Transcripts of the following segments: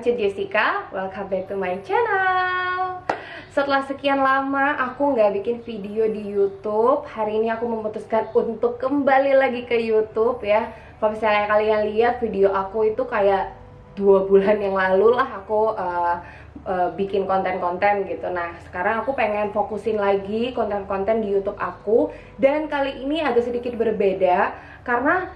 Ece Jessica, welcome back to my channel. Setelah sekian lama aku nggak bikin video di YouTube, hari ini aku memutuskan untuk kembali lagi ke YouTube ya. Kalau misalnya kalian lihat video aku itu kayak 2 bulan yang lalu lah aku bikin konten-konten gitu. Nah sekarang aku pengen fokusin lagi konten-konten di YouTube aku, dan kali ini agak sedikit berbeda karena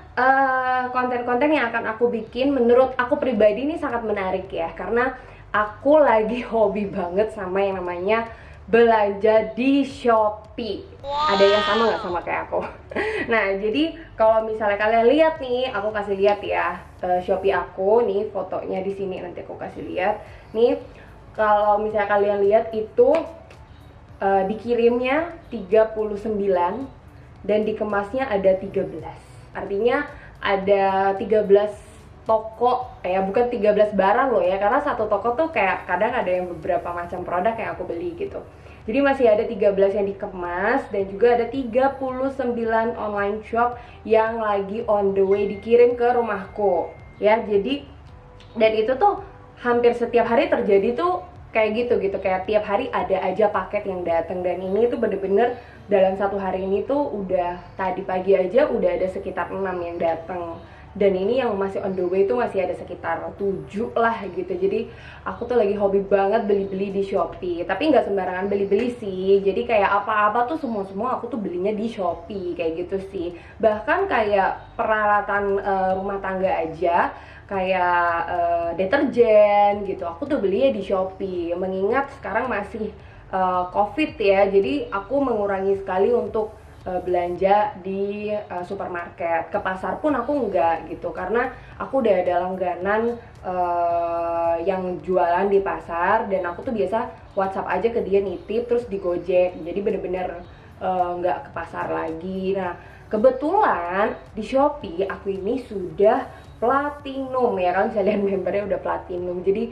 konten-konten yang akan aku bikin menurut aku pribadi ini sangat menarik ya, karena aku lagi hobi banget sama yang namanya belanja di Shopee. Ada yang sama nggak sama kayak aku? Nah jadi kalau misalnya kalian lihat nih, aku kasih lihat ya Shopee aku nih, fotonya di sini nanti aku kasih lihat nih. Kalau misalnya kalian lihat itu dikirimnya 39 dan dikemasnya ada 13. Artinya ada 13 toko ya, bukan 13 barang loh ya, karena satu toko tuh kayak kadang ada yang beberapa macam produk yang aku beli gitu. Jadi masih ada 13 yang dikemas, dan juga ada 39 online shop yang lagi on the way dikirim ke rumahku ya. Jadi dan itu tuh hampir setiap hari terjadi tuh kayak gitu, kayak tiap hari ada aja paket yang datang. Dan ini tuh bener-bener dalam satu hari ini tuh udah tadi pagi aja udah ada sekitar 6 yang datang, dan ini yang masih on the way tuh masih ada sekitar 7 lah gitu. Jadi aku tuh lagi hobi banget beli-beli di Shopee, tapi nggak sembarangan beli-beli sih. Jadi kayak apa-apa tuh semua aku tuh belinya di Shopee kayak gitu sih. Bahkan kayak peralatan rumah tangga aja, kayak deterjen gitu, aku tuh belinya di Shopee. Mengingat sekarang masih COVID ya, jadi aku mengurangi sekali untuk belanja di supermarket. Ke pasar pun aku enggak gitu, karena aku udah ada langganan yang jualan di pasar, dan aku tuh biasa WhatsApp aja ke dia nitip terus di Gojek. Jadi bener-bener nggak ke pasar lagi. Nah kebetulan di Shopee aku ini sudah platinum ya, kan bisa lihat membernya udah platinum. Jadi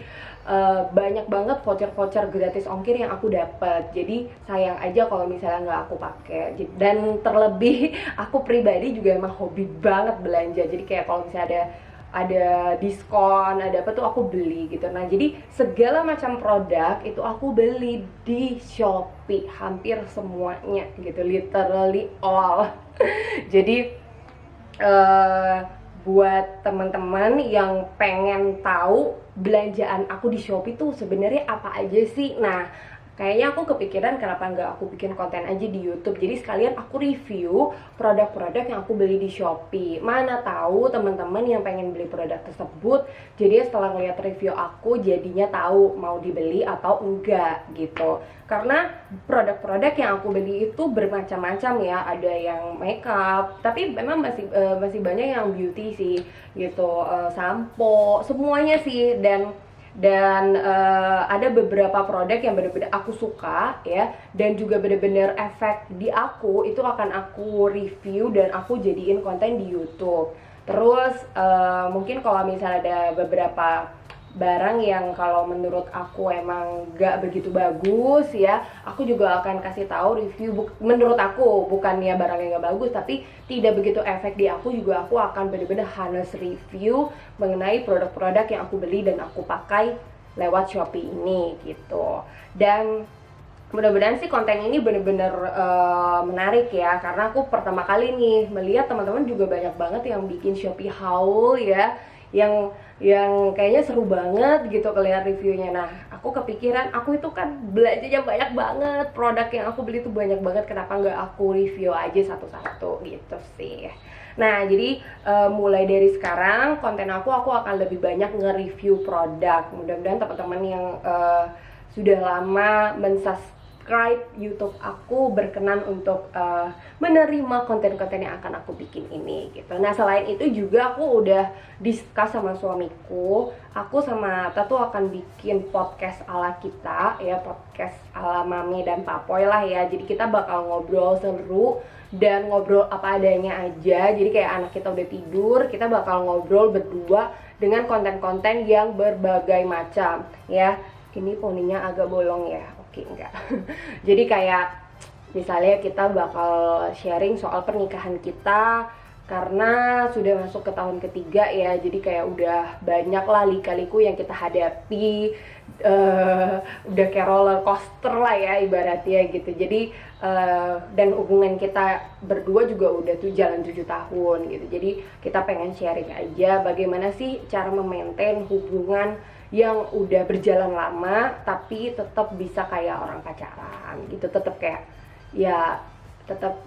banyak banget voucher-voucher gratis ongkir yang aku dapat. Jadi sayang aja kalau misalnya nggak aku pakai. Dan terlebih aku pribadi juga emang hobi banget belanja. Jadi kayak kalau misalnya ada diskon, ada apa tuh aku beli gitu. Nah jadi segala macam produk itu aku beli di Shopee, hampir semuanya gitu, literally all. Jadi buat teman-teman yang pengen tahu belanjaan aku di Shopee tuh sebenarnya apa aja sih, nah kayaknya aku kepikiran kenapa nggak aku bikin konten aja di YouTube. Jadi sekalian aku review produk-produk yang aku beli di Shopee. Mana tahu teman-teman yang pengen beli produk tersebut, jadi setelah ngeliat review aku jadinya tahu mau dibeli atau enggak gitu. Karena produk-produk yang aku beli itu bermacam-macam ya. Ada yang makeup, tapi memang masih banyak yang beauty sih gitu, sampo, semuanya sih. Dan ada beberapa produk yang benar-benar aku suka ya, dan juga benar-benar efek di aku itu akan aku review dan aku jadiin konten di YouTube. Terus mungkin kalau misalnya ada beberapa barang yang kalau menurut aku emang gak begitu bagus ya, aku juga akan kasih tahu review menurut aku, bukannya barang yang gak bagus tapi tidak begitu efek di aku, juga aku akan benar-benar honest review mengenai produk-produk yang aku beli dan aku pakai lewat Shopee ini gitu. Dan mudah-mudahan sih konten ini bener-bener menarik ya, karena aku pertama kali nih melihat teman-teman juga banyak banget yang bikin Shopee haul ya, yang kayaknya seru banget gitu kalian reviewnya. Nah aku kepikiran, aku itu kan belanjanya banyak banget, produk yang aku beli tuh banyak banget, kenapa nggak aku review aja satu-satu gitu sih. Nah jadi mulai dari sekarang konten aku akan lebih banyak nge-review produk. Mudah-mudahan teman-teman yang sudah lama subscribe YouTube aku berkenan untuk menerima konten-konten yang akan aku bikin ini gitu. Nah selain itu juga aku udah discuss sama suamiku, aku sama Tatu akan bikin podcast ala kita ya, podcast ala Mami dan Papoy lah ya. Jadi kita bakal ngobrol seru dan ngobrol apa adanya aja. Jadi kayak anak kita udah tidur, kita bakal ngobrol berdua dengan konten-konten yang berbagai macam ya. Ini poninya agak bolong ya. Enggak. Jadi kayak misalnya kita bakal sharing soal pernikahan kita, karena sudah masuk ke tahun ketiga ya, jadi kayak udah banyak lah lika-liku yang kita hadapi, udah kayak roller coaster lah ya ibaratnya gitu. Jadi dan hubungan kita berdua juga udah tuh jalan 7 tahun gitu, jadi kita pengen sharing aja bagaimana sih cara memaintain hubungan yang udah berjalan lama tapi tetap bisa kayak orang pacaran gitu, tetap kayak ya tetap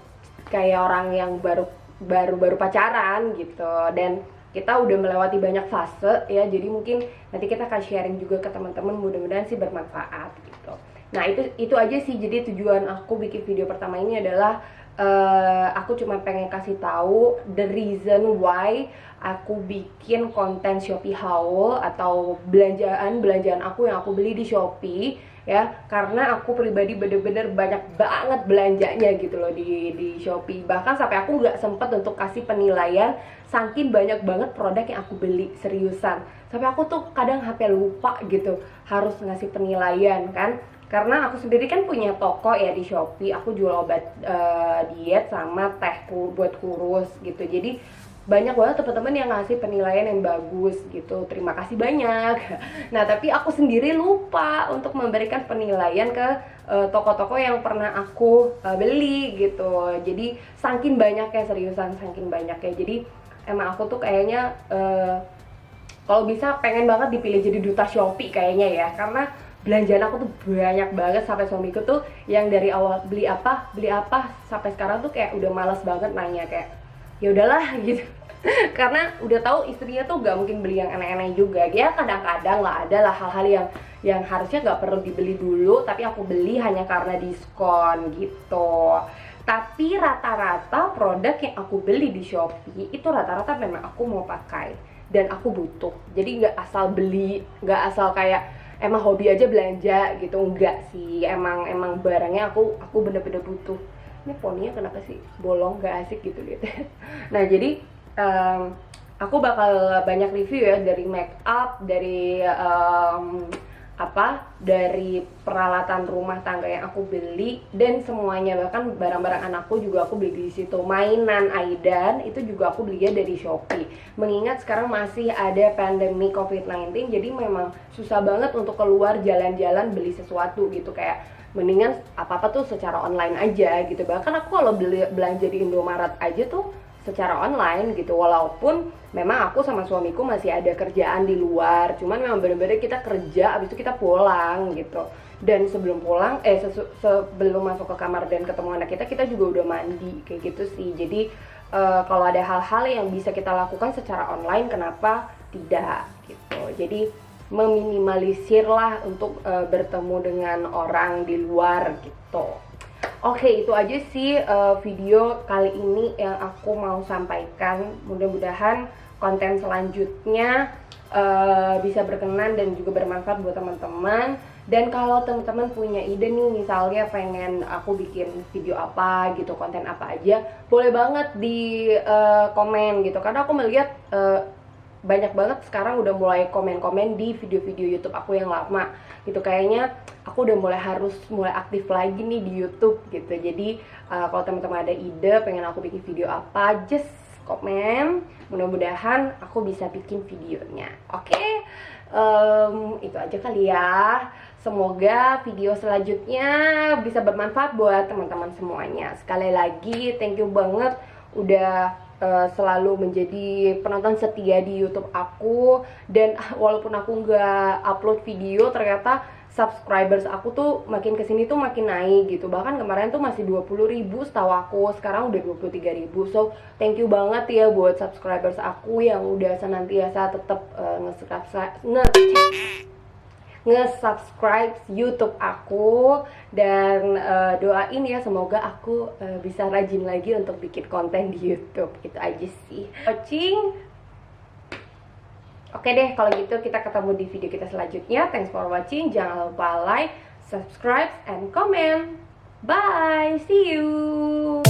kayak orang yang baru pacaran gitu. Dan kita udah melewati banyak fase ya, jadi mungkin nanti kita akan sharing juga ke teman-teman, mudah-mudahan sih bermanfaat gitu. Nah itu aja sih, jadi tujuan aku bikin video pertama ini adalah aku cuma pengen kasih tahu the reason why aku bikin konten Shopee haul atau belanjaan aku yang aku beli di Shopee ya, karena aku pribadi bener-bener banyak banget belanjanya gitu loh di Shopee. Bahkan sampai aku nggak sempet untuk kasih penilaian, saking banyak banget produk yang aku beli, seriusan. Sampai aku tuh kadang hampir lupa gitu harus ngasih penilaian kan, karena aku sendiri kan punya toko ya di Shopee. Aku jual obat diet sama teh buat kurus gitu. Jadi banyak banget teman-teman yang ngasih penilaian yang bagus gitu, terima kasih banyak. Nah tapi aku sendiri lupa untuk memberikan penilaian ke toko-toko yang pernah aku beli gitu. Jadi saking banyaknya, seriusan saking banyaknya. Jadi emang aku tuh kayaknya kalau bisa pengen banget dipilih jadi duta Shopee kayaknya ya, karena belanjaan aku tuh banyak banget. Sampai suamiku tuh yang dari awal beli apa sampai sekarang tuh kayak udah malas banget nanya, kayak ya udahlah gitu. Karena udah tahu istrinya tuh gak mungkin beli yang aneh-aneh juga. Ya kadang-kadang lah ada lah hal-hal yang harusnya gak perlu dibeli dulu, tapi aku beli hanya karena diskon gitu. Tapi rata-rata produk yang aku beli di Shopee itu rata-rata memang aku mau pakai dan aku butuh. Jadi gak asal beli, gak asal kayak emang hobi aja belanja gitu, enggak sih. Emang barangnya aku bener-bener butuh. Ini poninya kenapa sih bolong, gak asik gitu lihat. Nah jadi aku bakal banyak review ya, dari make up, dari dari peralatan rumah tangga yang aku beli dan semuanya. Bahkan barang-barang anakku juga aku beli di situ. Mainan Aidan itu juga aku belinya dari Shopee. Mengingat sekarang masih ada pandemi COVID-19, jadi memang susah banget untuk keluar jalan-jalan beli sesuatu gitu, kayak mendingan apa-apa tuh secara online aja gitu. Bahkan aku kalau belanja di Indomaret aja tuh secara online gitu, walaupun memang aku sama suamiku masih ada kerjaan di luar, cuman memang bener-bener kita kerja abis itu kita pulang gitu. Dan sebelum pulang sebelum masuk ke kamar dan ketemu anak kita juga udah mandi kayak gitu sih. Jadi kalau ada hal-hal yang bisa kita lakukan secara online, kenapa tidak gitu. Jadi meminimalisir lah untuk bertemu dengan orang di luar gitu. Oke, itu aja sih video kali ini yang aku mau sampaikan. Mudah-mudahan konten selanjutnya bisa berkenan dan juga bermanfaat buat teman-teman. Dan kalau teman-teman punya ide nih, misalnya pengen aku bikin video apa gitu, konten apa aja, boleh banget di komen gitu. Karena aku melihat banyak banget sekarang udah mulai komen-komen di video-video YouTube aku yang lama gitu. Kayaknya aku udah mulai aktif lagi nih di YouTube gitu. Jadi kalau teman-teman ada ide pengen aku bikin video apa, just komen. Mudah-mudahan aku bisa bikin videonya. Oke, itu aja kali ya. Semoga video selanjutnya bisa bermanfaat buat teman-teman semuanya. Sekali lagi thank you banget udah selalu menjadi penonton setia di YouTube aku. Dan walaupun aku nggak upload video, ternyata subscribers aku tuh makin kesini tuh makin naik gitu. Bahkan kemarin tuh masih 20.000 setahu aku, sekarang udah 23.000. So thank you banget ya buat subscribers aku yang udah senantiasa tetap nge-subscribe YouTube aku. Dan doain ya semoga aku bisa rajin lagi untuk bikin konten di YouTube. Itu aja sih. Watching. Oke deh, kalau gitu kita ketemu di video kita selanjutnya. Thanks for watching. Jangan lupa like, subscribe, and comment. Bye. See you.